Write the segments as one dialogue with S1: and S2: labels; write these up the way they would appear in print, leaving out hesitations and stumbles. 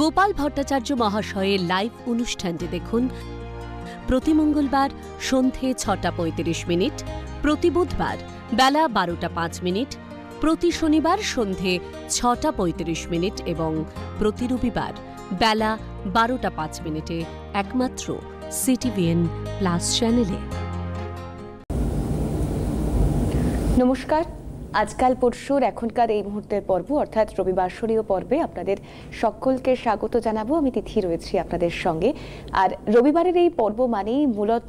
S1: গোপাল ভট্টাচার্য মহাশয়ের লাইভ অনুষ্ঠানটি দেখুন প্রতি মঙ্গলবার সন্ধে 6:35, প্রতি বুধবার বেলা 12:05, প্রতি শনিবার সন্ধে 6:35 এবং প্রতি রবিবার বেলা 12:05 একমাত্র সিটিভিএন প্লাস চ্যানেলে।
S2: নমস্কার। আজকাল পরশুর এখনকার এই মুহূর্তের পর্ব অর্থাৎ রবিবাসরীয় পর্বে আপনাদের সকলকে স্বাগত জানাবো। আমি তিথি রয়েছি আপনাদের সঙ্গে। আর রবিবারের এই পর্ব মানেই মূলত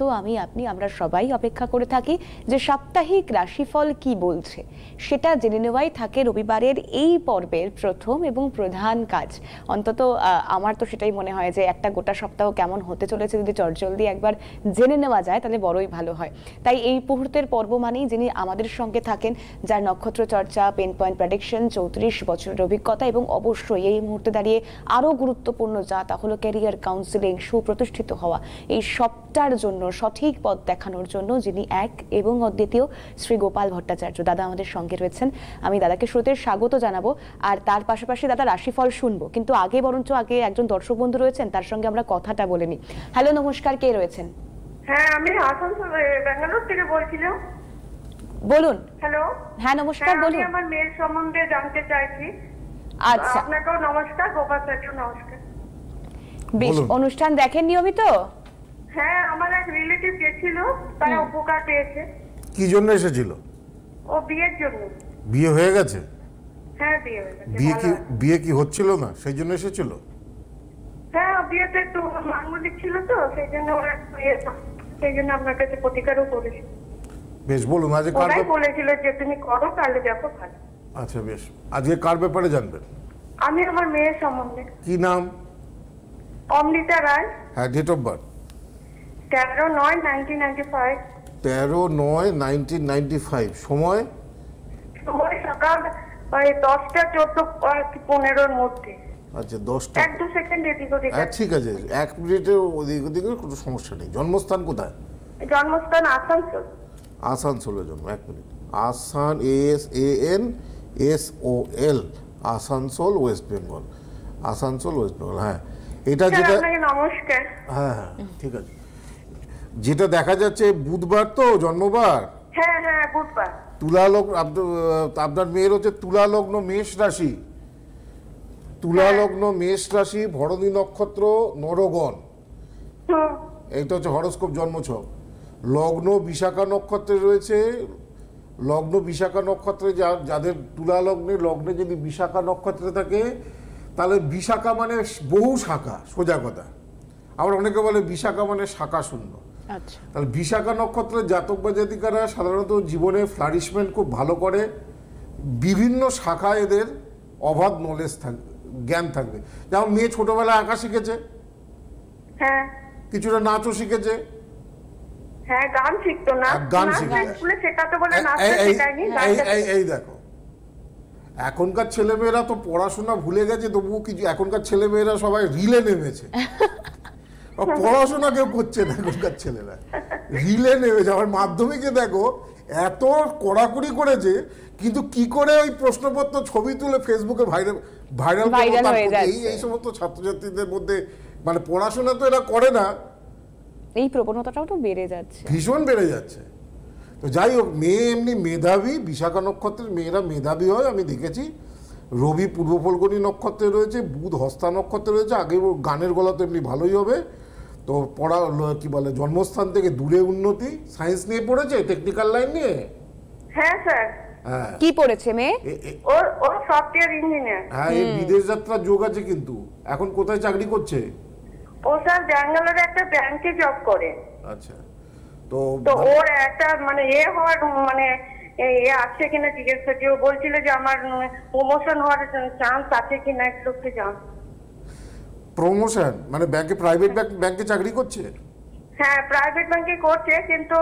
S2: আমরা সবাই অপেক্ষা করে থাকি যে সাপ্তাহিক রাশিফল কি বলছে সেটা জেনে নেওয়াই থাকে রবিবারের এই পর্বের প্রথম এবং প্রধান কাজ। অন্তত আমার তো সেটাই মনে হয় যে একটা গোটা সপ্তাহ কেমন হতে চলেছে যদি চটজলদি একবার জেনে নেওয়া যায় তাহলে বড়ই ভালো হয়। তাই এই মুহূর্তের পর্ব মানেই যিনি আমাদের সঙ্গে থাকেন, যার নক্ষত্র চর্চা, পেন পয়েন্ট প্রেডিকশন, 34 বছরের অভিজ্ঞতা এবং অবশ্যই এই মুহূর্তে দাঁড়িয়ে আরও গুরুত্বপূর্ণ যা তা হলো ক্যারিয়ার কাউন্সিলিং, সুপ্রতিষ্ঠিত হওয়া, এই সবটার জন্য সঠিক পথ দেখানোর জন্য যিনি এক এবং অদ্বিতীয় শ্রী গোপাল ভট্টাচার্য দাদা আমাদের সঙ্গে রয়েছেন। আমি দাদাকে শুরুতে স্বাগত জানাবো আর তার পাশাপাশি দাদা রাশিফল শুনবো, কিন্তু আগে একজন দর্শক বন্ধু রয়েছেন, তার সঙ্গে আমরা কথাটা বলে নিই। হ্যালো, নমস্কার, কে রয়েছেন?
S3: হ্যাঁ, আমি আসানসোল ব্যাঙ্গালোর থেকে বলছিলাম।
S2: বলুন।
S3: হ্যালো।
S2: হ্যাঁ, নমস্কার, বলুন।
S3: আমি আমার মেয়ের সম্বন্ধে জানতে চাইছি।
S2: আচ্ছা,
S3: আপনাকেও নমস্কার, গোপাল স্যারকেও নমস্কার।
S2: বেশ, অনুষ্ঠান দেখেন নিয়মিত?
S3: হ্যাঁ, আমার এক রিলেটিভ গেছিল, তারা উপকার পেয়েছে।
S4: কি জন্য এসেছিল?
S3: ও বিয়ের জন্য।
S4: বিয়ে হয়ে গেছে?
S3: হ্যাঁ, বিয়ে হয়ে গেছে।
S4: বিয়ে কি হচ্ছিল না সেই জন্য এসেছিল?
S3: হ্যাঁ, বিয়েতে একটু মাঙ্গলিক ছিল তো সেই জন্য ওরা সেই জন্য আপনার কাছে প্রতিকারও করেছে।
S4: বেশ, বলুন আজকে কার ব্যাপারে
S3: বলেছিল যে তুমি করো তাহলে দেখো ভালো।
S4: আচ্ছা বেশ, আজকে কার ব্যাপারে জানবেন?
S3: আমি আমার মেয়ের সম্বন্ধে।
S4: কি নাম?
S3: অমৃতা রায়।
S4: হ্যাঁ, ডেট অফ বার্থ?
S3: 13/9/1995।
S4: 13/9/1995। সময়?
S3: সময় সকাল 10টা 14-15 মধ্যে।
S4: আচ্ছা, 10টা
S3: 1-2 সেকেন্ড এদিক ওদিক।
S4: হ্যাঁ, ঠিক আছে, 1 মিনিটের ওদিক ওদিকের কোনো সমস্যা নেই। জন্মস্থান কোথায়?
S3: জন্মস্থান আসানসোল।
S4: আসানসোলে জন্ম। 1 minute. ASANSOL, Asansol, West Bengal. Asansol, West Bengal. হ্যাঁ, এটা যেটা
S3: নমস্কার।
S4: হ্যাঁ হ্যাঁ, ঠিক আছে। যেটা দেখা যাচ্ছে বুধবার তো জন্মবার।
S3: হ্যাঁ হ্যাঁ, বুধবার।
S4: তুলা লগ্ন, আপনার মেয়ের হচ্ছে তুলা লগ্ন, মেষ রাশি। তুলা লগ্ন, মেষ রাশি, ভরণী নক্ষত্র, নরগণ। এইটা হচ্ছে হরোস্কোপ জন্মছক। লগ্ন বিশাখা নক্ষত্রে রয়েছে। লগ্ন বিশাখা নক্ষত্রে যাদের তুলা লগ্নে যদি বিশাখা নক্ষত্রে থাকে তাহলে বিশাখা মানে বহু শাখা, সোজা কথা। আবার অনেকে বলে বিশাখা মানে শাখা শূন্য।
S2: আচ্ছা,
S4: তাহলে বিশাখা নক্ষত্রের জাতক বা জাতিকারা সাধারণত জীবনে ফ্লারিশমেন্ট খুব ভালো করে। বিভিন্ন শাখায় এদের অবাধ নলেজ থাকবে, জ্ঞান থাকবে। যেমন মেয়ে ছোটবেলায় আঁকা শিখেছে,
S3: হ্যাঁ,
S4: কিছুটা নাচও শিখেছে।
S3: হ্যাঁ, গান শিখতো না,
S4: গান শিখেছে। এই দেখো, এখনকার ছেলেমেয়েরা তো পড়াশোনা ভুলে গেছে, তবুও কিছু এখনকার ছেলেমেয়েরা সবাই রিলে নেমেছে। পড়াশোনা কেউ করছে না এখনকার ছেলেরা, রিলে নেমেছে। আমার মাধ্যমিকে দেখো এত কড়াকড়ি করেছে, কিন্তু কি করে ওই প্রশ্নপত্র ছবি তুলে ফেসবুকে ভাইরাল এই সমস্ত ছাত্রছাত্রীদের মধ্যে, মানে পড়াশোনা তো এরা করে না,
S2: এই প্রবণতাটাও তো বেড়ে যাচ্ছে,
S4: ভীষণ বেড়ে যাচ্ছে। তো যাই হোক, মেয়ে এমনি মেধাবী। বিশাখা নক্ষত্রের মেয়েরা মেধাবী হয়, আমি দেখেছি। রবি পূর্ব ফল্গুনী নক্ষত্রে রয়েছে, বুধ হস্তা নক্ষত্রে রয়েছে। আগে গানের গলা তো এমনি ভালোই হবে। তো পড়া কি বলে, জন্মস্থান থেকে দূরে উন্নতি। সায়েন্স নিয়ে পড়েছে, টেকনিক্যাল লাইন নিয়ে।
S3: হ্যাঁ স্যার।
S4: হ্যাঁ,
S2: কি পড়েছে মেয়ে?
S3: ও সফটওয়্যার ইঞ্জিনিয়ার।
S4: হ্যাঁ, এই বিদেশ যাত্রার যোগ আছে। কিন্তু এখন কোথায় চাকরি করছে?
S3: ও স্যার ব্যাঙ্গালোরে একটা ব্যাংকে জব করে।
S4: আচ্ছা, তো
S3: ওর একটা মানে হওয়ার মানে আছে কিনা জিজ্ঞেস করছি। ও বলছিল যে আমার প্রমোশন হওয়ার চান্স আছে কিনা একটু জান।
S4: প্রমোশন মানে ব্যাংকে, প্রাইভেট ব্যাংকে চাকরি করছে?
S3: হ্যাঁ, প্রাইভেট ব্যাংকে করছে, কিন্তু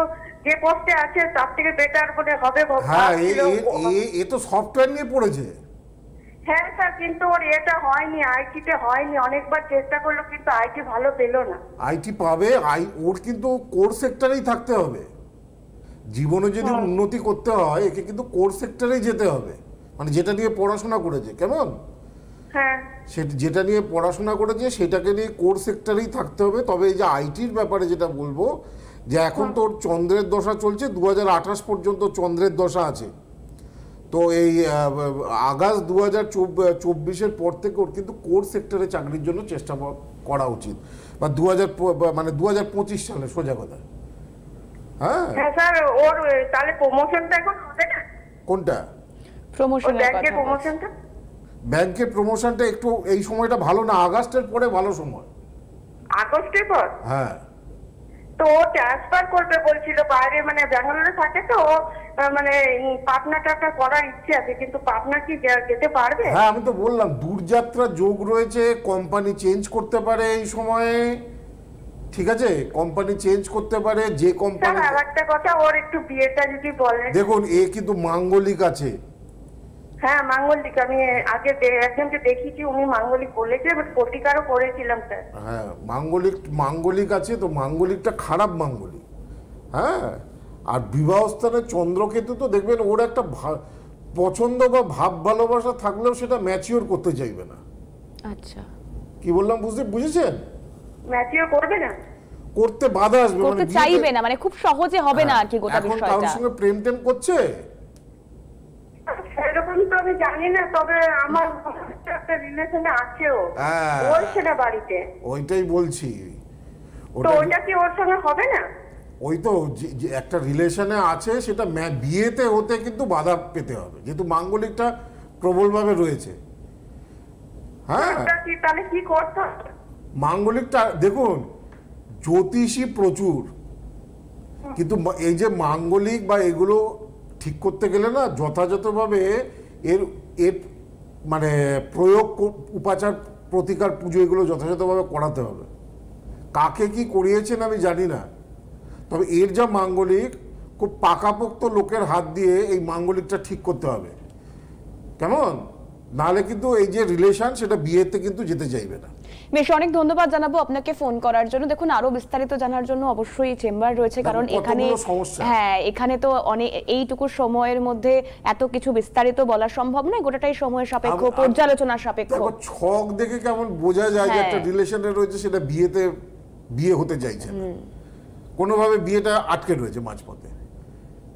S3: যে পোস্টে আছে তার থেকে বেটার বলে হবে।
S4: হ্যাঁ, এ তো সফটওয়্যার নিয়ে পড়েছে।
S3: হ্যাঁ স্যার, কিন্তু ওর এটা হয়নি, আইটিতে হয়নি। অনেকবার চেষ্টা করলো কিন্তু আইটি ভালো পেলো না।
S4: আইটি পাবে, ওর কিন্তু কোর সেক্টরেই থাকতে হবে। জীবনে যদি উন্নতি করতে হয় একে কিন্তু কোর সেক্টরেই যেতে হবে, মানে যেটা নিয়ে পড়াশোনা করেছে। কেমন?
S3: হ্যাঁ
S4: সেটা যেটা নিয়ে পড়াশোনা করেছে সেটাকে নিয়ে কোর সেক্টরেই থাকতে হবে। তবে এই যে আইটির ব্যাপারে যেটা বলবো, যে এখন তোর চন্দ্রের দশা চলছে, 2028 পর্যন্ত চন্দ্রের দশা আছে। তো এই আগস্ট 2024-এর পর থেকে ওর কিন্তু কোর সেক্টরে চাকরির জন্য চেষ্টা করা উচিত, বা 2025 সালে সোজা কথা। হ্যাঁ
S3: হ্যাঁ স্যার, ওর তাহলে প্রমোশনটা এখন হবে না?
S4: কোনটা?
S2: প্রমোশনের
S3: ব্যাংকের
S2: কথা
S3: প্রমোশনটা?
S4: ব্যাংকের প্রমোশনটা একটু এই সময়টা ভালো না, আগস্টের পরে ভালো সময়।
S3: আগস্টের পর?
S4: হ্যাঁ।
S3: তো ও ট্রান্সফার করবে বলছিল বাইরে, মানে ব্যাঙ্গালোরে থাকে তো ও, মানে পাটনাটা করার ইচ্ছে আছে, কিন্তু পাটনা কি যেতে পারবে?
S4: হ্যাঁ আমি তো বললাম দূরযাত্রা যোগ রয়েছে, কোম্পানি চেঞ্জ করতে পারে এই সময়ে, ঠিক আছে, কোম্পানি চেঞ্জ করতে পারে যে কোম্পানি।
S3: স্যার আর একটা কথা, ওর একটু বিয়েটা যদি বলেন।
S4: দেখুন এ কিন্তু মাঙ্গলিক আছে।
S3: হ্যাঁ মাঙ্গলিক, আমি আগে একজনকে দেখিছি, উনি মাঙ্গলিক বলেছে, বাট প্রতিকারও করেছিলাম স্যার।
S4: হ্যাঁ মাঙ্গলিক আছে, তো মাঙ্গলিকটা খারাপ মাঙ্গলিক। হ্যাঁ, আর বিবাহস্থানে চন্দ্রকেতু তো দেখবেন ওর একটা পছন্দ বা ভাব ভালোবাসা থাকলেও সেটা ম্যাচিওর করতে চাইবে না।
S2: আচ্ছা,
S4: কি বললাম বুঝেছেন?
S3: ম্যাচিওর করবে না,
S4: করতে বাধা আসবে,
S2: করতে চাইবে না, মানে খুব সহজে হবে না আর কি গোটা
S4: এখন
S2: বিষয়টা।
S4: কারোর সঙ্গে প্রেম টেম করছে
S3: সেরকম তো আমি জানি না, তবে আমার একটা রিলেশনে আছে ও, বলছে না বাড়িতে।
S4: ওইটাই বলছি,
S3: তো ওটা কি ওর সঙ্গে হবে না?
S4: ওই তো যে একটা রিলেশনে আছে, সেটা বিয়েতে হতে কিন্তু বাধা পেতে হবে, যেহেতু মাঙ্গলিকটা প্রবলভাবে রয়েছে। হ্যাঁ,
S3: তাহলে কি করতে হবে?
S4: মাঙ্গলিকটা দেখুন, জ্যোতিষী প্রচুর, কিন্তু এই যে মাঙ্গলিক বা এগুলো ঠিক করতে গেলে না যথাযথভাবে এর মানে প্রয়োগ, উপাচার, প্রতিকার, পুজো এগুলো যথাযথভাবে করাতে হবে। কাকে কি করিয়েছেন আমি জানি না, তবে এর যা মাঙ্গলিক, খুব পাকাপোক্ত লোকের হাত দিয়ে এই মাঙ্গলিকটা ঠিক করতে হবে, কেমন? নাহলে কিন্তু এই যে রিলেশন, সেটা বিয়েতে কিন্তু যেতে চাইবে না।
S2: বেশ, অনেক ধন্যবাদ জানাবো আপনাকে ফোন করার জন্য। দেখুন, আরো বিস্তারিত জানার জন্য অবশ্যই চেম্বার রয়েছে, কারণ এখানে এখানে তো অনেক এইটুকু সময়ের মধ্যে এত কিছু বিস্তারিত বলা সম্ভব নয়, গোটাটাই সময় সাপেক্ষ, পর্যালোচনা সাপেক্ষ।
S4: ছক দেখে কেমন বোঝা যায় যে একটা রিলেশনে রয়েছে, সেটা বিয়ে হতে চাইছে না, কোনোভাবে বিয়েটা আটকে রয়েছে মাঝপথে।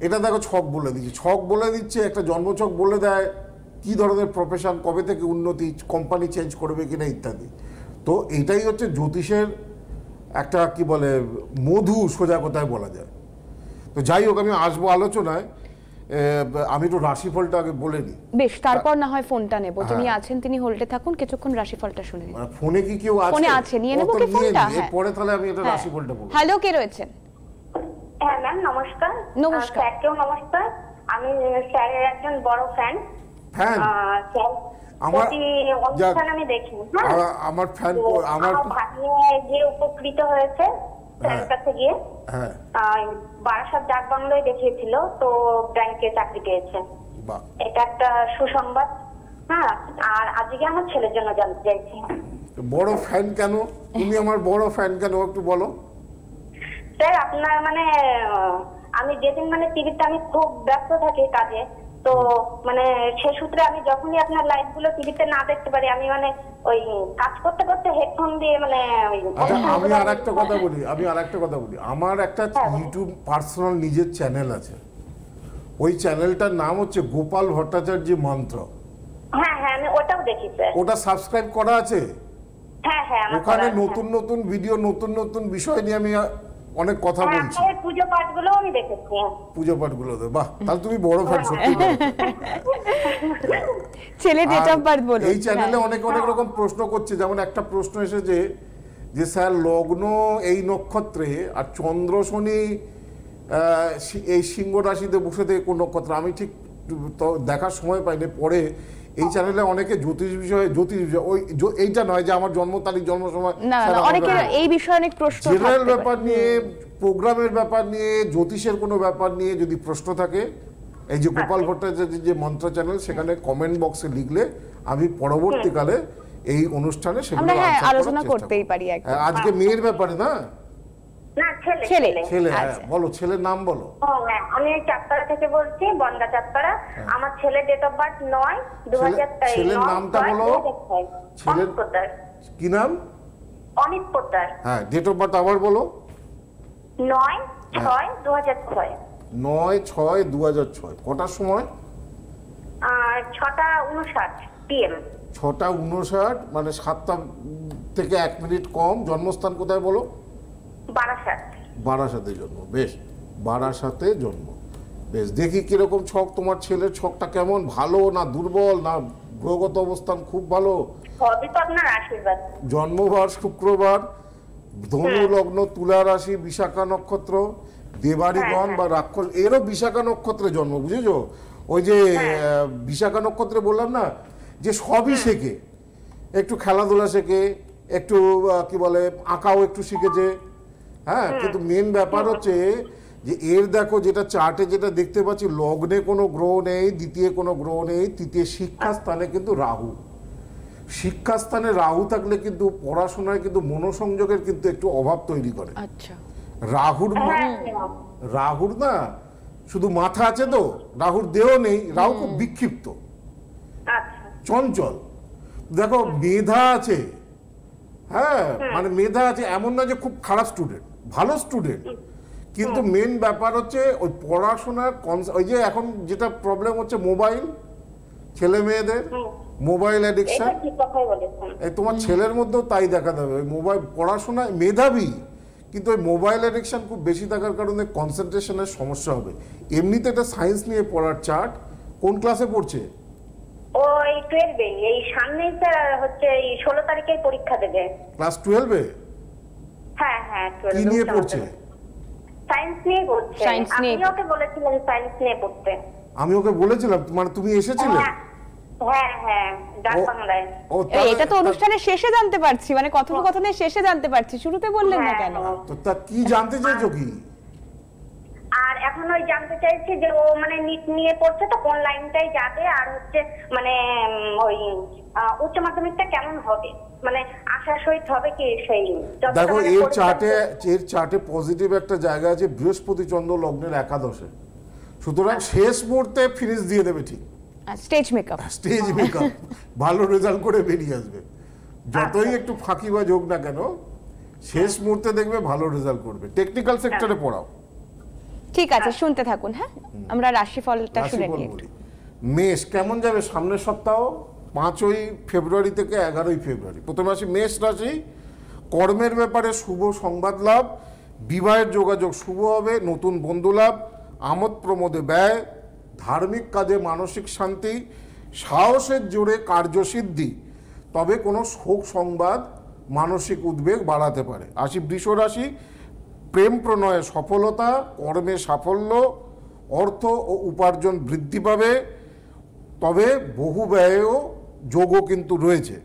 S4: এটা দেখো ছক বলে দিচ্ছে, একটা জন্মছক বলে দেয় কি ধরনের প্রফেশন, কবে থেকে উন্নতি, কোম্পানি চেঞ্জ করবে কিনা ইত্যাদি। তো এটাই হচ্ছে জ্যোতিষের একটা কি বলে মধু, সোজা কথায় বলা যায়। তো যাই হোক, আমি আসবো আলোচনায়, আমি তো রাশিফলটা আগে বলে নিই।
S2: বেশ, তারপর না হয় ফোনটা নেব। যিনি আছেন তিনি হোল্ডে থাকুন, কিছুক্ষণ রাশিফলটা শুনে নিন।
S4: ফোনে কি কেউ আছে?
S2: ফোনে আছে, নিয়ে নেব কি ফোনটা?
S4: এরপরে তাহলে আমি এটা রাশিফলটা বলবো।
S2: হ্যালো, কে রয়েছেন?
S3: হ্যাঁ ম্যাম, নমস্কার।
S2: নমস্কার।
S3: স্যারকেও নমস্কার। আমি স্যারের একজন বড় ফ্যান।
S4: আমার
S3: অনুষ্ঠান আমি দেখি,
S4: আমার ফ্যান, আমার
S3: ভাগ্নে যে উপকৃত হয়েছে স্যারের কাছে গিয়ে, বারাসাত ডাক বাংলায় দেখিয়েছিল, তো ব্যাংকে চাকরি পেয়েছে। এটা একটা সুসংবাদ। হ্যাঁ, আর আজকে আমার ছেলের জন্য জানতে চাইছি।
S4: বড় ফ্যান কেন তুমি? আমার বড় ফ্যান কেন একটু বলো।
S3: স্যার আপনার মানে আমি যেদিন মানে টিভিতে আমি খুব ব্যস্ত থাকি কাজে, তো মানে সে সূত্রে আমি যখনই আপনার লাইভ গুলো টিভিতে না দেখতে পারি, আমি মানে ওই কাজ করতে করতে হেডফোন দিয়ে মানে
S4: আমি আর একটা কথা বলি, আমার একটা ইউটিউব পার্সোনাল নিজের চ্যানেল আছে, ওই চ্যানেলটার নাম হচ্ছে গোপাল ভট্টাচার্য মন্ত্র।
S3: হ্যাঁ হ্যাঁ, আমি ওটাও দেখি স্যার।
S4: ওটা সাবস্ক্রাইব করা আছে?
S3: হ্যাঁ হ্যাঁ,
S4: ওখানে নতুন ভিডিও, নতুন বিষয় নিয়ে আমি অনেক কথা বলছি।
S3: পুজো পাঠগুলো আমি দেখেছি।
S4: পুজো পাঠগুলো, বাহ, তাহলে তুমি বড় ফ্যান সত্যি।
S2: ছেলে ডেট অফ বার্থ বলো।
S4: এই চ্যানেলে অনেক রকম প্রশ্ন করছে, যেমন একটা প্রশ্ন এসেছে যে স্যার লগ্ন এই নক্ষত্রে আর চন্দ্র শনি এই সিংহ রাশিতে বসে থেকে কোন নক্ষত্র, আমি ঠিক দেখার সময় পাইনি। পরে এই চ্যানেলে অনেকে জ্যোতিষ বিষয়ে ওই এইটা নয় যে আমার জন্ম তারিখ, জন্ম সময়,
S2: অনেকে এই বিষয়ে অনেক প্রশ্ন,
S4: জেনারেল ব্যাপার নিয়ে, প্রোগ্রামের ব্যাপার নিয়ে, জ্যোতিষের কোনো ব্যাপার নিয়ে যদি প্রশ্ন থাকে, এই যে গোপাল ভট্টাচার্যের যে মন্ত্র চ্যানেল, সেখানে কমেন্ট বক্সে লিখলে আমি পরবর্তীকালে এই অনুষ্ঠানে সেগুলো
S2: আলোচনা করতেই পারি।
S4: আজকে মেয়ের ব্যাপারে না,
S3: না, ছেলে
S2: ছেলে।
S3: ছেলে।
S4: ছেলে, হ্যাঁ,
S2: আচ্ছা।
S4: বলো ছেলের নাম বলো।
S3: হ্যাঁ, আমি চাঁদপাড়া থেকে বলছি, বনগা চাঁদপাড়া। আমার ছেলে ডেট অফ বার্থ 9/2023।
S4: ছেলের নামটা বলো। ছেলের কি নাম?
S3: অমিত পোদ্দার।
S4: হ্যাঁ, ডেট অফ বার্থ আবার বলো।
S3: 9/6/2006।
S4: 9/6/2006। কটার সময়?
S3: 6:59 PM।
S4: 6:59, মানে 7টা থেকে 1 মিনিট কম। জন্মস্থান কোথায় বলো?
S3: বারাসাত।
S4: বারাসাতে জন্ম। বেশ, বারাসাতে জন্ম। বেশ, দেখি কিরকম ছক তোমার ছেলের। ছকটা কেমন, ভালো না দুর্বল, না গ্রহগত অবস্থান খুব ভালো?
S3: সবই তো আপনার আশীর্বাদ।
S4: জন্মবার শুক্রবার, ধনু লগ্ন, তুলা রাশি, বিশাখা নক্ষত্র, দেবাড়িগণ বা রাক্ষস, এরও বিশাখা নক্ষত্রে জন্ম, বুঝেছো? ওই যে বিশাখা নক্ষত্রে বললাম না যে সবই শেখে, একটু খেলাধুলা শেখে, একটু কি বলে আঁকাও একটু শিখেছে, হ্যাঁ। কিন্তু মেন ব্যাপার হচ্ছে যে এর দেখো যেটা চার্টে যেটা দেখতে পাচ্ছি, লগ্নে কোনো গ্রহ নেই, দ্বিতীয় কোনো গ্রহ নেই, তৃতীয় শিক্ষাস্থানে কিন্তু রাহু। শিক্ষাস্থানে রাহু থাকলে কিন্তু পড়াশোনায় কিন্তু মনোসংযোগের কিন্তু একটু অভাব তৈরি করে।
S2: আচ্ছা,
S4: রাহুর না শুধু মাথা আছে তো, রাহুর দেহ নেই। রাহু খুব বিক্ষিপ্ত, চঞ্চল। দেখো মেধা আছে, হ্যাঁ, মানে মেধা আছে, এমন না যে খুব খারাপ স্টুডেন্ট, ভালো স্টুডেন্ট। কিন্তু মেন ব্যাপার হচ্ছে ওই পড়াশোনার ওই যে এখন যেটা প্রবলেম হচ্ছে মোবাইল, ছেলে মেয়েদের মোবাইল অ্যাডিকশন। এই তোমার ছেলের মধ্যেও তাই দেখা যাবে। ওই মোবাইল, পড়াশোনায় মেধাবী কিন্তু ওই মোবাইল অ্যাডিকশন খুব বেশি থাকার কারণে কনসেন্ট্রেশনের সমস্যা হবে। এমনিতে এটা সায়েন্স নিয়ে পড়ার চার্ট। কোন ক্লাসে পড়ছে?
S3: ওই 12 এ, এই সামনেই স্যার হচ্ছে এই 16 তারিখে পরীক্ষা দেবে।
S4: ক্লাস 12 এ?
S3: হ্যাঁ হ্যাঁ, 12
S4: কি নিয়ে পড়ছে?
S3: সায়েন্স নিয়ে পড়ছে। আমি ওকে বলেছিলাম সায়েন্স নিয়ে পড়তে।
S4: আমি ওকে বলেছিলাম, মানে তুমি এসেছিলে?
S3: হ্যাঁ হ্যাঁ, ডাক বাংলায়।
S2: এটা তো অনুষ্ঠানের শেষে জানতে পারছি, মানে কথোপকথনের শেষে জানতে পারছি, শুরুতে বললেন না কেন?
S4: তো তা কি জানতে চাইছো কি?
S3: আর এখন ওই জানতে চাইছি যে ও মানে নিট নিয়ে পড়ছে, তো কোন লাইনটাই যাবে, আর হচ্ছে মানে ওই উচ্চ মাধ্যমিকটা কেমন হবে, মানে আশার সহিত হবে কি সেই।
S4: দেখো এর চার্টে পজিটিভ একটা জায়গা আছে, বৃহস্পতি চন্দ্র লগ্নের একাদশে, সুতরাং শেষ মুহূর্তে ফিনিশ দিয়ে দেবে ঠিক।
S2: স্টেজ মেকআপ,
S4: ভালো রেজাল্ট করে বেরিয়ে আসবে। যতই একটু ফাঁকিবাজ হোক না কেন, শেষ মুহূর্তে দেখবে ভালো রেজাল্ট করবে। টেকনিক্যাল সেক্টরে পড়াও।
S2: ঠিক আছে, শুনতে থাকুন। হ্যাঁ, আমরা রাশিফলটা শুনে নিই।
S4: মেষ কেমন যাবে সামনের সপ্তাহ? 5ই ফেব্রুয়ারি থেকে 11ই ফেব্রুয়ারি। প্রথমে আসি মেষ রাশি। কর্মের ব্যাপারে শুভ সংবাদ লাভ, বিবাহের যোগাযোগ শুভ হবে, নতুন বন্ধু লাভ, আমোদ প্রমোদে ব্যয়, ধার্মিক কাজে মানসিক শান্তি, সাহসের জোরে কার্যসিদ্ধি। তবে কোনো শোক সংবাদ মানসিক উদ্বেগ বাড়াতে পারে। আসি বৃষ রাশি। প্রেম প্রণয়ে সফলতা, কর্মে সাফল্য, অর্থ ও উপার্জন বৃদ্ধি পাবে, তবে বহু ব্যয়েও যোগও কিন্তু রয়েছে।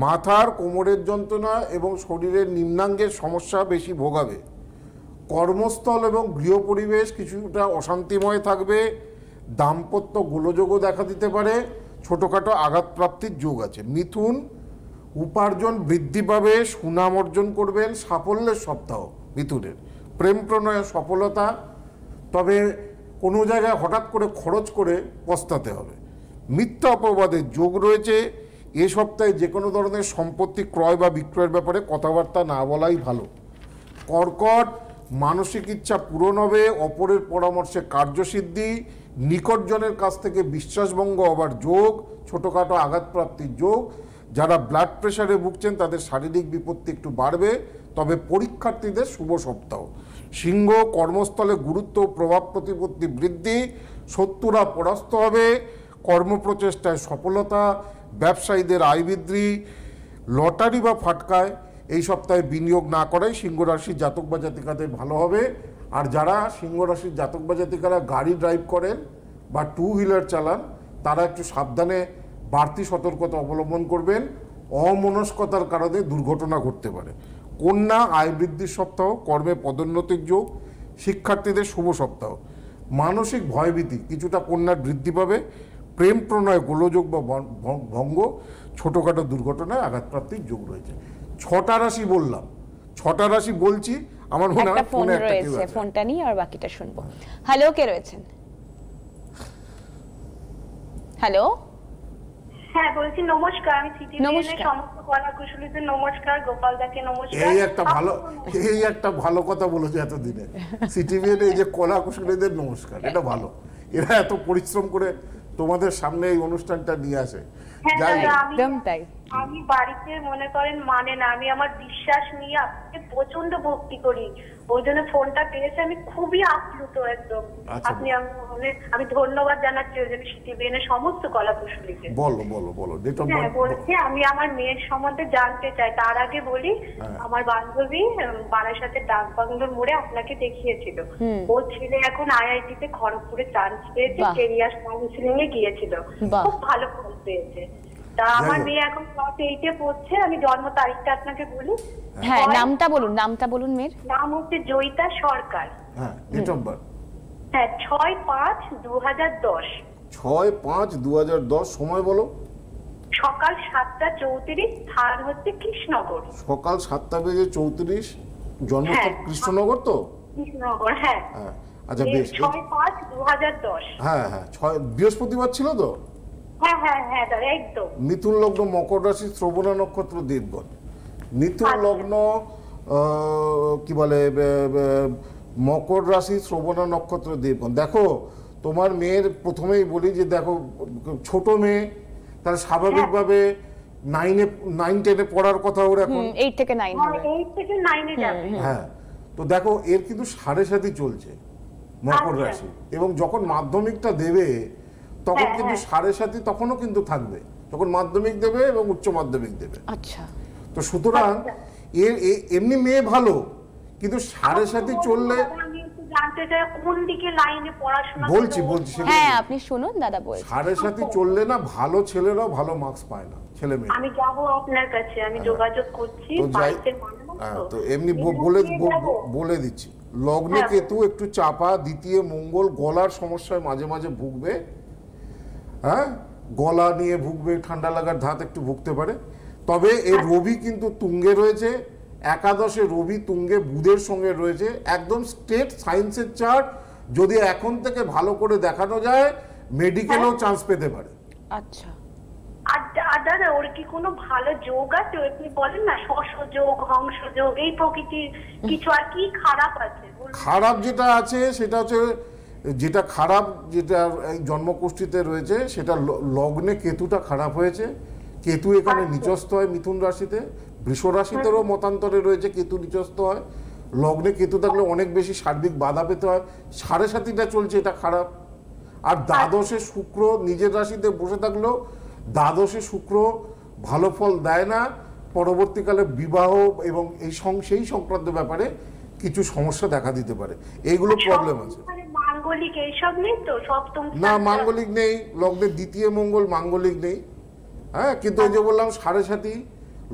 S4: মাথার কোমরের যন্ত্রণা এবং শরীরের নিম্নাঙ্গের সমস্যা বেশি ভোগাবে। কর্মস্থল এবং গৃহ পরিবেশ কিছুটা অশান্তিময় থাকবে। দাম্পত্য গোলযোগও দেখা দিতে পারে, ছোটোখাটো আঘাতপ্রাপ্তির যোগ আছে। মিথুন, উপার্জন বৃদ্ধি পাবে, সুনাম অর্জন করবেন, সাফল্যের সপ্তাহ মিথুনের। প্রেম প্রণয়ে সফলতা, তবে কোনো জায়গায় হঠাৎ করে খরচ করে পস্তাতে হবে। মিথ্যা অপবাদের যোগ রয়েছে। এ সপ্তাহে যে কোনো ধরনের সম্পত্তি ক্রয় বা বিক্রয়ের ব্যাপারে কথাবার্তা না বলাই ভালো। কর্কট, মানসিক ইচ্ছা পূরণ হবে, অপরের পরামর্শে কার্যসিদ্ধি, নিকটজনের কাছ থেকে বিশ্বাসভঙ্গ হবার যোগ, ছোটোখাটো আঘাতপ্রাপ্তির যোগ। যারা ব্লাড প্রেশারে ভুগছেন তাদের শারীরিক বিপত্তি একটু বাড়বে, তবে পরীক্ষার্থীদের শুভ সপ্তাহ। সিংহ, কর্মস্থলে গুরুত্ব প্রভাব প্রতিপত্তি বৃদ্ধি, শত্রুরা পরাস্ত হবে, কর্মপ্রচেষ্টায় সফলতা, ব্যবসায়ীদের আয় বৃদ্ধি। লটারি বা ফাটকায় এই সপ্তাহে বিনিয়োগ না করাই সিংহ রাশির জাতক বা জাতিকাদের ভালো হবে। আর যারা সিংহ রাশির জাতক বা জাতিকারা গাড়ি ড্রাইভ করেন বা 2 হুইলার চালান, তারা একটু সাবধানে বাড়তি সতর্কতা অবলম্বন করবেন। অমনস্কতার কারণে দুর্ঘটনা ঘটতে পারে। কন্যা, আয় বৃদ্ধির সপ্তাহ, কর্মে পদোন্নতির যোগ, শিক্ষার্থীদের শুভ সপ্তাহ। মানসিক ভয়ভীতি কিছুটা কন্যার বৃদ্ধি পাবে। প্রেম প্রণয় গোলযোগ বা ভঙ্গ, ছোটোখাটো দুর্ঘটনায় আঘাতপ্রাপ্তির যোগ রয়েছে। 6টা রাশি বললাম, 6টা রাশি বলছি, আমার মনে হয়
S2: ফোন রয়েছে, ফোনটা নিয়ে আর বাকিটা শুনবো। হ্যালো, কে রয়েছেন?
S3: হ্যালো, হ্যাঁ বলছি নমস্কার, আমি সিটিভিএনের সমস্ত কলাকুশলীদের নমস্কার, গোপালদাকে নমস্কার।
S4: এই একটা ভালো কথা বলেছে এতদিনে, সিটিভিএন এই যে কলাকুশলীদের নমস্কার, এটা ভালো। এরা এত পরিশ্রম করে তোমাদের সামনে এই অনুষ্ঠানটা নিয়ে আসে।
S3: আমি বাড়িতে মনে করেন মানে না, আমি আমার বিশ্বাস নিয়ে আপনাকে প্রচন্ড ভক্তি করি, ওই জন্য ফোনটা পেয়েছে আমি খুবই আপ্লুত একদম। আপনি আমি ধন্যবাদ জানাচ্ছি ওই জন্য সিটিভিএন এর সমস্ত কলাকুশলীকে। বলছি আমি আমার মেয়ের সম্বন্ধে জানতে চাই, তার আগে বলি আমার বান্ধবী বারাসাতে ডাকবাংলোর মোড়ে আপনাকে দেখিয়েছিল, ওর ছেলে এখন আইআইটি তে খড়গপুরে চান্স পেয়েছে, কেরিয়ার কাউন্সিলিং এ গিয়েছিল, খুব ভালো ফল পেয়েছে। তা আমার মেয়ে এখন ক্লাস 8 এ পড়ছে। আমি জন্ম তারিখটা আপনাকে বলি।
S2: হ্যাঁ, নামটা বলুন মেয়ের।
S3: নাম হচ্ছে জয়িতা সরকার।
S4: হ্যাঁ, ডেট অফ বার্থ।
S3: হ্যাঁ, 6/5/2010।
S4: 6/5/2010। সময় বলো।
S3: সকাল 7:34, স্থান হচ্ছে কৃষ্ণনগর।
S4: সকাল 7:34, জন্মস্থান কৃষ্ণনগর। তো
S3: কৃষ্ণনগর, হ্যাঁ।
S4: আচ্ছা বেশ।
S3: 6/5/2010।
S4: হ্যাঁ, বৃহস্পতিবার ছিল তো?
S3: হ্যাঁ হ্যাঁ হ্যাঁ দাদা, একদম।
S4: মিথুন লগ্ন, মকর রাশি, শ্রবণা নক্ষত্র, দেবগণ। মিথুন লগ্ন কি বলে, মকর রাশি, শ্রবণা নক্ষত্র, দেবগণ। দেখো তোমার মেয়ের প্রথমেই বলি যে দেখো ছোট মেয়ে, তার স্বাভাবিকভাবে 9-10 পড়ার কথা ওর এখন
S2: 8 থেকে 9 হবে।
S3: 8 থেকে 9 এ যাবে।
S4: হ্যাঁ, তো দেখো এর কিন্তু 7.5 চলছে মকর রাশি, এবং যখন মাধ্যমিকটা দেবে তখন কিন্তু 7.5 তখনও কিন্তু থাকবে, যখন মাধ্যমিক দেবে এবং উচ্চ মাধ্যমিক দেবে।
S2: আচ্ছা,
S4: তো সুতরাং এর এমনি মেয়ে ভালো, কিন্তু 7.5 চললে
S3: জানতে চাই কোন দিকে লাইনে পড়াশোনা।
S4: বলছি
S2: হ্যাঁ আপনি শুনুন দাদা বলছি।
S4: 7.5 চললে না ভালো ছেলেরাও ভালো মার্কস পায় না, ছেলে মেয়ে।
S3: আমি যাব আপনার কাছে, আমি যোগাযোগ করছি।
S4: তো এমনি বলে দিচ্ছি, লগ্নে কেতু একটু চাপা, দ্বিতীয় মঙ্গল, গলার সমস্যায় মাঝে মাঝে ভুগবে। হ্যাঁ, গলা নিয়ে ভুগবে, ঠান্ডা লাগার ধাত একটু ভুগতে পারে। তবে এই রবি কিন্তু তুঙ্গে রয়েছে, একাদশে রবি তুঙ্গে বুধের সঙ্গে রয়েছে, একদম স্টেট সায়েন্সের চার্ট। যদি এখন থেকে ভালো করে দেখানো যায় মেডিকেলও চান্স পেতে পারে।
S3: আচ্ছা, আর দাদা ওর কি কোনো ভালো যোগ আছে? আপনি বলেন না, শশ যোগ, হংস যোগ, এই প্রকৃতির কিছু, আর কি খারাপ আছে?
S4: খারাপ যেটা আছে সেটা হচ্ছে, যেটা খারাপ যেটা জন্মকুষ্ঠিতে রয়েছে সেটা লগ্নে কেতুটা খারাপ হয়েছে। কেতু এখানে নিচস্থ হয় মিথুন রাশিতে, বৃষ রাশিতেও মতান্তরে রয়েছে, কেতু নিচস্থ হয়। লগ্নে কেতু থাকলে অনেক বেশি সার্বিক বাধা পেতে হয়। 7.5 চলছে, এটা খারাপ। আর দ্বাদশে শুক্র নিজের রাশিতে বসে থাকলেও দ্বাদশে শুক্র ভালো ফল দেয় না। পরবর্তীকালে বিবাহ এবং সেই সংক্রান্ত ব্যাপারে কিছু সমস্যা দেখা দিতে পারে। এইগুলো প্রবলেম আছে।
S3: মাঙ্গলিক এইসব নেই তো? সপ্তম
S4: না, মাঙ্গলিক নেই, লগ্নে দ্বিতীয় মঙ্গল মাঙ্গলিক নেই। হ্যাঁ, কিন্তু ওই যে বললাম 7.5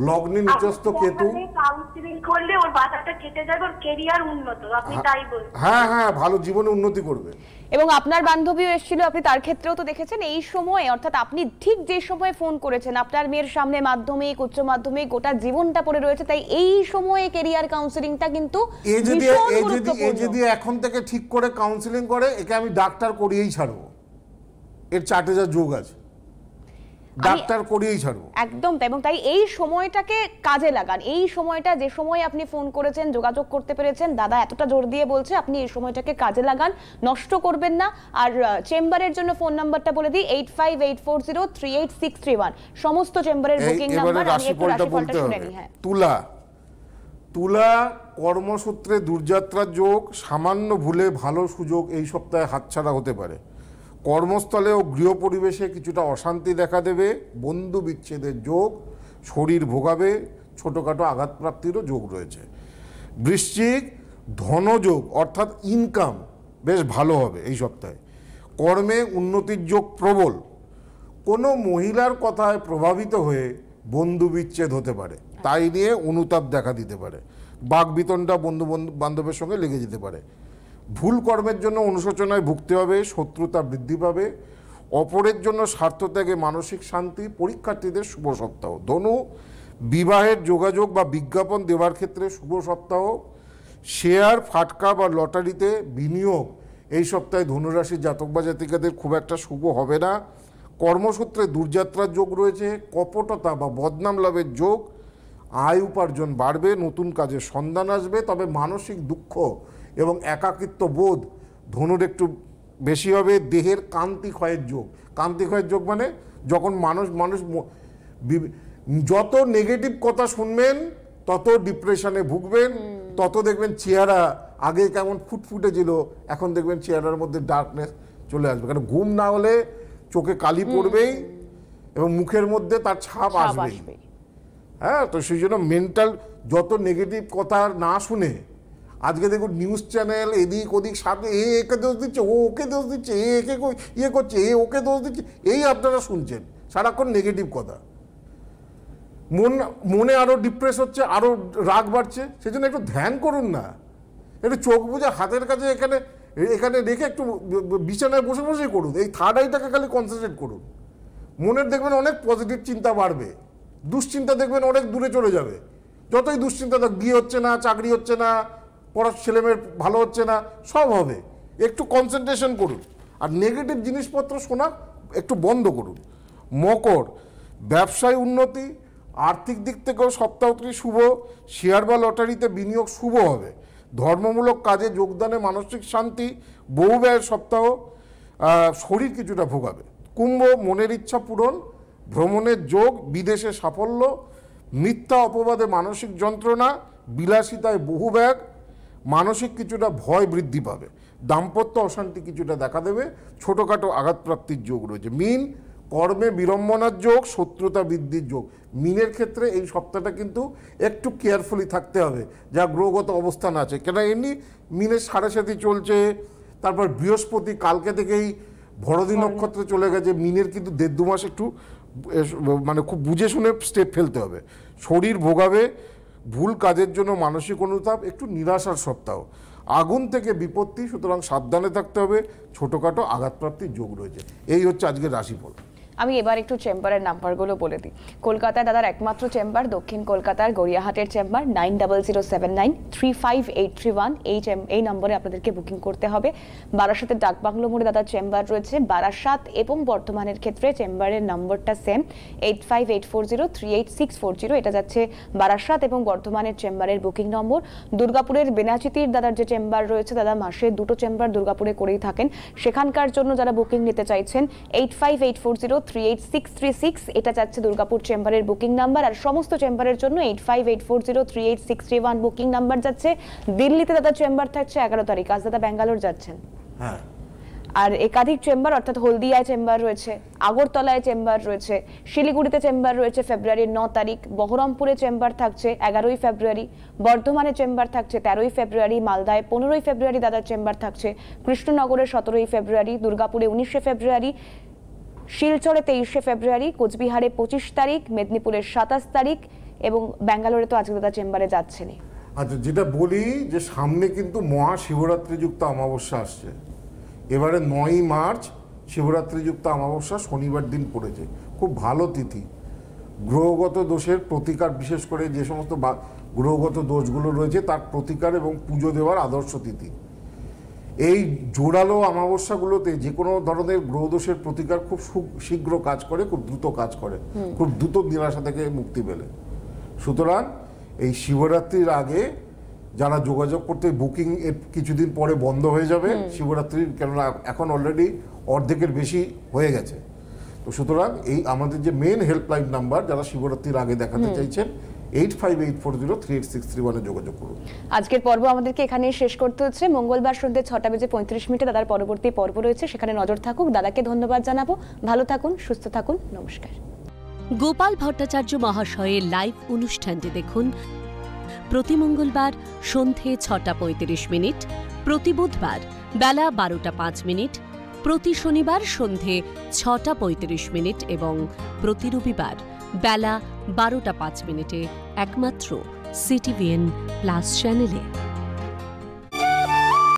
S4: লগ্নে নিচস্থ কেতু।
S3: কাউন্সিলিং করলে ওর বাধাটা কেটে যাবে, ওর ক্যারিয়ার উন্নত, আপনি তাই বলছেন?
S4: হ্যাঁ, ভালো জীবনে উন্নতি করবে।
S2: এবং আপনার বান্ধবীও এসেছিল, আপনি তার ক্ষেত্রেও তো দেখেছেন এই সময়ে, অর্থাৎ আপনি ঠিক যে সময়ে ফোন করেছেন, আপনার মেয়ের সামনে মাধ্যমিক, উচ্চ মাধ্যমিক, গোটা জীবনটা পড়ে রয়েছে, তাই এই সময়ে ক্যারিয়ার কাউন্সিলিংটা কিন্তু
S4: যদি এখন থেকে ঠিক করে কাউন্সিলিং করে, একে আমি ডাক্তার করিয়েই ছাড়বো। এর 4 যা যোগ আছে, ডাক্তার করিয়েই ছাড়বো
S2: একদম। এবং তাই এই সময়টাকে কাজে লাগান। এই সময়টা, যে সময় আপনি ফোন করেছেন, যোগাযোগ করতে পেরেছেন, দাদা এতটা জোর দিয়ে বলছে, আপনি এই সময়টাকে কাজে লাগান, নষ্ট করবেন না। আর চেম্বারের জন্য ফোন নাম্বারটা বলে দিই, 8584038631, সমস্ত চেম্বারের বুকিং নাম্বার। আমি একটু রাশিফলটা শুনে নিই। হ্যাঁ,
S4: তুলা কর্মসূত্রে দুর্যাত্রার যোগ, সামান্য ভুলে ভালো সুযোগ এই সপ্তাহে হাতছাড়া হতে পারে। কর্মস্থলে ও গৃহ পরিবেশে কিছুটা অশান্তি দেখা দেবে, বন্ধু বিচ্ছেদের যোগ, শরীর ভোগাবে, ছোটোখাটো আঘাতপ্রাপ্তিরও যোগ রয়েছে। বৃশ্চিক ধনযোগ অর্থাৎ ইনকাম বেশ ভালো হবে এই সপ্তাহে। কর্মে উন্নতির যোগ প্রবল। কোনো মহিলার কথায় প্রভাবিত হয়ে বন্ধু বিচ্ছেদ হতে পারে, তাই নিয়ে অনুতাপ দেখা দিতে পারে। বাকবিতণ্ডা বন্ধু বান্ধবের সঙ্গে লেগে যেতে পারে। ভুল কর্মের জন্য অনুশোচনায় ভুগতে হবে, শত্রুতা বৃদ্ধি পাবে। অপরের জন্য স্বার্থত্যাগে মানসিক শান্তি। পরীক্ষার্থীদের শুভ সপ্তাহ। ধনু বিবাহের যোগাযোগ বা বিজ্ঞাপন দেওয়ার ক্ষেত্রে শুভ সপ্তাহ। শেয়ার, ফাটকা বা লটারিতে বিনিয়োগ এই সপ্তাহে ধনুরাশির জাতক বা জাতিকাদের খুব একটা শুভ হবে না। কর্মসূত্রে দূরযাত্রার যোগ রয়েছে, কপটতা বা বদনাম লাভের যোগ, আয় উপার্জন বাড়বে, নতুন কাজের সন্ধান আসবে। তবে মানসিক দুঃখ এবং একাকিত্ব বোধ ধনুর একটু বেশি হবে। দেহের কান্তি ক্ষয়ের যোগ, কান্তি ক্ষয়ের যোগ মানে যখন মানুষ যত নেগেটিভ কথা শুনবেন তত ডিপ্রেশনে ভুগবেন, তত দেখবেন চেহারা আগে কেমন ফুটফুটে ছিল, এখন দেখবেন চেহারার মধ্যে ডার্কনেস চলে আসবে। কারণ ঘুম না হলে চোখে কালি পড়বেই এবং মুখের মধ্যে তার ছাপ আসবেই। হ্যাঁ, তো সেই জন্য মেন্টাল যত নেগেটিভ কথা না শুনে, আজকে দেখুন নিউজ চ্যানেল এদিক ওদিক সামনে একে দোষ দিচ্ছে, ও ওকে দোষ দিচ্ছে, একে ইয়ে করছে, ওকে দোষ দিচ্ছে, এই আপনারা শুনছেন সারাক্ষণ নেগেটিভ কথা। মনে আরো ডিপ্রেস হচ্ছে, আরো রাগ বাড়ছে। সেই জন্য একটু ধ্যান করুন না, একটু চোখ বুঝে হাতের কাছে এখানে রেখে একটু বিছানায় বসে বসেই করুন। এই থার্ড আইটাকে খালি কনসেন্ট্রেট করুন। মনের দেখবেন অনেক পজিটিভ চিন্তা বাড়বে, দুশ্চিন্তা দেখবেন অনেক দূরে চলে যাবে। যতই দুশ্চিন্তা থাক, বিয়ে হচ্ছে না, চাকরি হচ্ছে না, পড়ার ছেলেমেয়ের ভালো হচ্ছে না, সব হবে। একটু কনসেন্ট্রেশন করুন আর নেগেটিভ জিনিসপত্র শোনা একটু বন্ধ করুন। মকর, ব্যবসায় উন্নতি, আর্থিক দিক থেকেও সপ্তাহটি শুভ। শেয়ার বা লটারিতে বিনিয়োগ শুভ হবে। ধর্মমূলক কাজে যোগদানে মানসিক শান্তি, বহু ব্যয়ের সপ্তাহ, শরীর কিছুটা ভোগাবে। কুম্ভ, মনের ইচ্ছা পূরণ, ভ্রমণের যোগ, বিদেশে সাফল্য, মিথ্যা অপবাদে মানসিক যন্ত্রণা, বিলাসিতায় বহু ব্যয়, মানসিক কিছুটা ভয় বৃদ্ধি পাবে। দাম্পত্য অশান্তি কিছুটা দেখা দেবে, ছোটোখাটো আঘাতপ্রাপ্তির যোগ রয়েছে। মীন, কর্মে বিড়ম্বনার যোগ, শত্রুতা বৃদ্ধির যোগ। মিনের ক্ষেত্রে এই সপ্তাহটা কিন্তু একটু কেয়ারফুলি থাকতে হবে, যা গ্রহগত অবস্থান আছে। কেন এমনি মিনের 7.5 চলছে, তারপর বৃহস্পতি কালকে থেকেই ভরণী নক্ষত্রে চলে গেছে। মিনের কিন্তু 1.5-2 মাস একটু মানে খুব বুঝে শুনে স্টেপ ফেলতে হবে। শরীর ভোগাবে, ভুল কাজের জন্য মানসিক অনুতাপ, একটু নিরাশার সপ্তাহ। আগুন থেকে বিপত্তি, সুতরাং সাবধানে থাকতে হবে, ছোটোখাটো আঘাতপ্রাপ্তির যোগ রয়েছে। এই হচ্ছে আজকের রাশিফল।
S2: আমি এবার একটু চেম্বারের নাম্বারগুলো বলে দিই। কলকাতায় দাদার একমাত্র চেম্বার, দক্ষিণ কলকাতার গড়িয়াহাটের চেম্বার 9007935831। এই নম্বরে আপনাদেরকে বুকিং করতে হবে। বারাসাতের ডাকবাংলো মোড়ে দাদার চেম্বার রয়েছে। বারাসাত এবং বর্ধমানের ক্ষেত্রে চেম্বারের নম্বরটা সেম, 8584038640। এটা যাচ্ছে বারাসাত এবং বর্ধমানের চেম্বারের বুকিং নম্বর। দুর্গাপুরের বেনাচিতির দাদার যে চেম্বার রয়েছে, দাদা মাসে 2টো চেম্বার দুর্গাপুরে করেই থাকেন। সেখানকার জন্য যারা বুকিং নিতে চাইছেন 8584038636, এটা যাচ্ছে দুর্গাপুর চেম্বারের বুকিং নাম্বার। আর সমস্ত চেম্বারের জন্য 8584038631 বুকিং নাম্বার যাচ্ছে। দিল্লিতে দাদা চেম্বার থাকছে 11 তারিখ, আজ দাদা ব্যাঙ্গালোর যাচ্ছেন।
S4: হ্যাঁ,
S2: আর একাধিক চেম্বার অর্থাৎ হলদিয়ায় চেম্বার রয়েছে, আগরতলায় চেম্বার রয়েছে, শিলিগুড়িতে চেম্বার রয়েছে ফেব্রুয়ারির 9 তারিখ, বহরমপুরে চেম্বার থাকছে 11ই ফেব্রুয়ারি, বর্ধমানে চেম্বার থাকছে 13ই ফেব্রুয়ারি, মালদায় 15ই ফেব্রুয়ারি দাদার চেম্বার থাকছে, কৃষ্ণনগরে 17ই ফেব্রুয়ারি, দুর্গাপুরে 19শে ফেব্রুয়ারি, শিলচরে 23শে ফেব্রুয়ারি, কোচবিহারে 25 তারিখ, মেদিনীপুরের 27 তারিখ এবং ব্যাঙ্গালোরে তো আজকে দাদা চেম্বারে যাচ্ছেনই।
S4: আচ্ছা, যেটা বলি যে সামনে কিন্তু মহাশিবরাত্রি যুক্ত অমাবস্যা আসছে। এবারে 9ই মার্চ শিবরাত্রি যুক্ত অমাবস্যা শনিবার দিন পড়েছে, খুব ভালো তিথি। গ্রহগত দোষের প্রতিকার, বিশেষ করে যে সমস্ত গ্রহগত দোষগুলো রয়েছে তার প্রতিকার এবং পুজো দেওয়ার আদর্শ তিথি। এই জোরালো অমাবস্যাগুলোতে যে কোনো ধরনের গ্রহদোষের প্রতিকার খুব শীঘ্র কাজ করে, খুব দ্রুত কাজ করে, খুব দ্রুত নিরাশা থেকে মুক্তি পেলে। সুতরাং এই শিবরাত্রির আগে যারা যোগাযোগ করতে, বুকিং এর কিছুদিন পরে বন্ধ হয়ে যাবে শিবরাত্রির, কেননা এখন অলরেডি অর্ধেকের বেশি হয়ে গেছে। তো সুতরাং এই আমাদের যে মেন হেল্পলাইন নাম্বার, যারা শিবরাত্রির আগে দেখাতে চাইছেন, 8584038631 যোগাযোগ করুন।
S2: আজকের পর্ব আমাদেরকে এখানেই শেষ করতে হচ্ছে। মঙ্গলবার সন্ধ্যে 6:35 দাদার পরবর্তী পর্ব রয়েছে, সেখানে নজর থাকুক। দাদাকে ধন্যবাদ জানাবো। ভালো থাকুন, সুস্থ থাকুন, নমস্কার।
S1: গোপাল ভট্টাচার্য মহাশয়ের লাইভ অনুষ্ঠানটি দেখুন প্রতি মঙ্গলবার সন্ধ্যে 6:35, প্রতি বুধবার বেলা 12:05, প্রতি শনিবার সন্ধ্যে 6:35 এবং প্রতি রবিবার বেলা 12:05 একমাত্র CTVN+ চ্যানেলে।